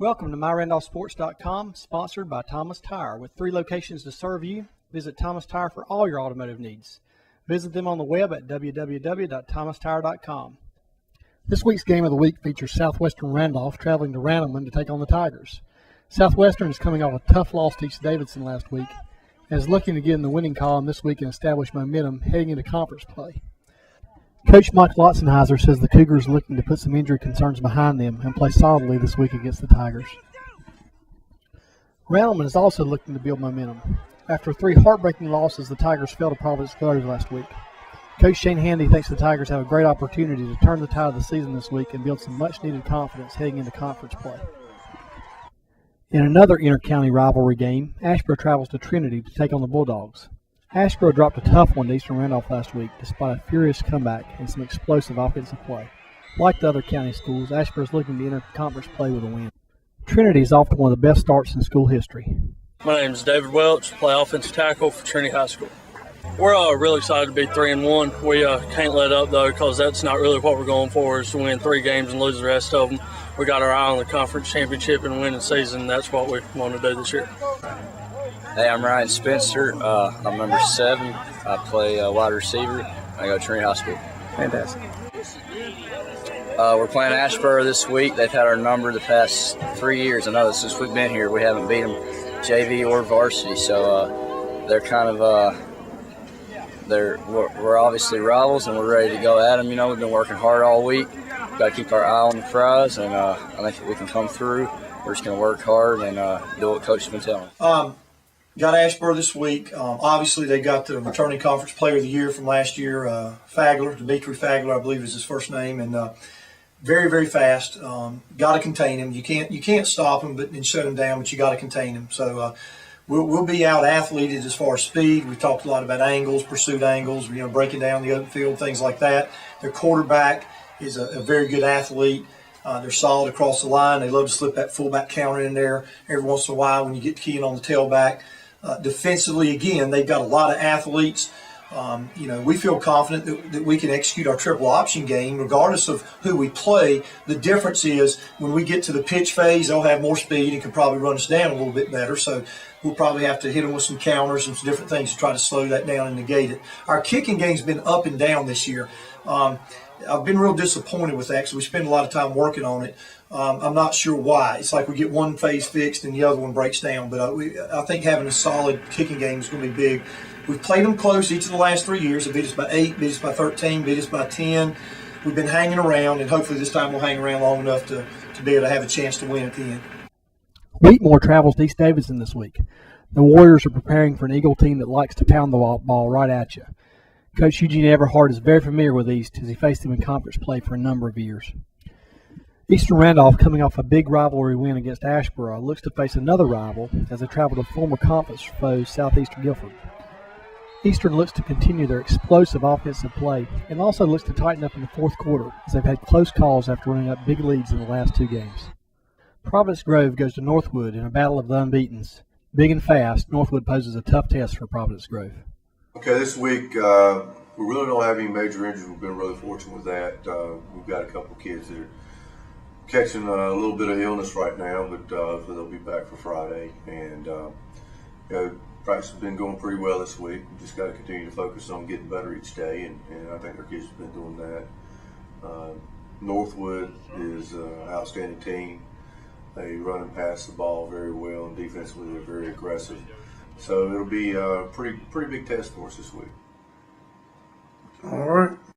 Welcome to MyRandolphSports.com, sponsored by Thomas Tire. With 3 locations to serve you, visit Thomas Tire for all your automotive needs. Visit them on the web at www.thomastire.com. This week's Game of the Week features Southwestern Randolph traveling to Randleman to take on the Tigers. Southwestern is coming off a tough loss to East Davidson last week and is looking to get in the winning column this week and establish momentum heading into conference play. Coach Mike Lotzenheiser says the Cougars are looking to put some injury concerns behind them and play solidly this week against the Tigers. Randleman is also looking to build momentum. After 3 heartbreaking losses, the Tigers fell to Providence last week. Coach Shane Handy thinks the Tigers have a great opportunity to turn the tide of the season this week and build some much-needed confidence heading into conference play. In another inter-county rivalry game, Asheboro travels to Trinity to take on the Bulldogs. Asheboro dropped a tough one to Eastern Randolph last week despite a furious comeback and some explosive offensive play. Like the other county schools, Asheboro is looking to enter conference play with a win. Trinity is off to one of the best starts in school history. My name is David Welch, play offensive tackle for Trinity High School. We're really excited to be 3-1. We can't let up, though, because that's not really what we're going for, is to win 3 games and lose the rest of them. We got our eye on the conference championship and winning season. That's what we want to do this year. Hey, I'm Ryan Spencer. I'm number 7. I play wide receiver. I go to Trinity High School. Fantastic. We're playing Asheboro this week. They've had our number the past 3 years. I know since we've been here, we haven't beat them JV or varsity. So they're kind of we're obviously rivals, and we're ready to go at them. You know, we've been working hard all week. Got to keep our eye on the prize, and I think we can come through. We're just going to work hard and do what Coach has been telling us. Got Asheboro this week. Obviously, they got the returning conference player of the year from last year, Fagler, Dimitri Fagler, I believe is his first name, and very, very fast. Got to contain him. You can't stop him and shut him down, but you got to contain him. So we'll be out athleted as far as speed. We talked a lot about angles, pursuit angles, breaking down the open field, things like that. Their quarterback is a very good athlete. They're solid across the line. They love to slip that fullback counter in there every once in a while when you get keying on the tailback. Defensively, again, they've got a lot of athletes. We feel confident that we can execute our triple option game regardless of who we play. The difference is when we get to the pitch phase, they'll have more speed and can probably run us down a little bit better. So we'll probably have to hit them with some counters and some different things to try to slow that down and negate it. Our kicking game's been up and down this year. I've been real disappointed with that because we spend a lot of time working on it. I'm not sure why. It's like we get one phase fixed and the other one breaks down. But I think having a solid kicking game is going to be big. We've played them close each of the last 3 years. They beat us by 8, beat us by 13, beat us by 10. We've been hanging around, and hopefully this time we'll hang around long enough to be able to have a chance to win at the end. Wheatmore travels to East Davidson this week. The Warriors are preparing for an Eagle team that likes to pound the ball right at you. Coach Eugene Everhart is very familiar with East as he faced them in conference play for a number of years. Eastern Randolph, coming off a big rivalry win against Asheboro, looks to face another rival as they travel to former conference foes Southeast Gulford. Eastern looks to continue their explosive offensive play and also looks to tighten up in the fourth quarter as they've had close calls after running up big leads in the last 2 games. Providence Grove goes to Northwood in a battle of the unbeatens. Big and fast, Northwood poses a tough test for Providence Grove. Okay, this week we really don't have any major injuries. We've been really fortunate with that. We've got a couple of kids that are catching a little bit of illness right now, but so they'll be back for Friday. And practice has been going pretty well this week. We just got to continue to focus on getting better each day, and I think our kids have been doing that. Northwood is an outstanding team. They run and pass the ball very well, and defensively they're very aggressive. So it'll be a pretty big test for us this week. All right.